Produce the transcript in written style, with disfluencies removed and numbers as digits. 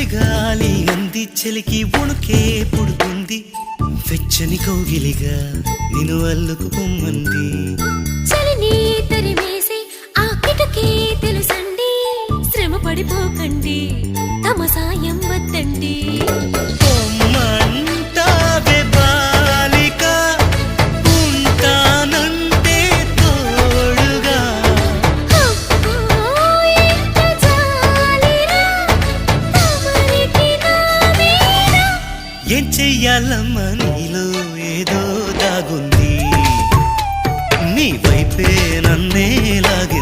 చలిగాలి అంది చలికి ఉణుకే పుడుతుంది వెచ్చని కౌగిలిగా నిన్ను అల్లుకుపోమంది చలిని తరిమేసి ఆ కిటకే తెలుసండి శ్రమ పడిపోకండి తమ సాయం వద్దండి పొమ్మంటావే బాలిక ఉంటానంటే తోడుగా అబ్బో, ఎంత జాలిరా, తమరికి నా మీద. ఏం చెయ్యాలమ్మా నీలో ఏదో దాగుంది నీ వైపే నన్నే లాగి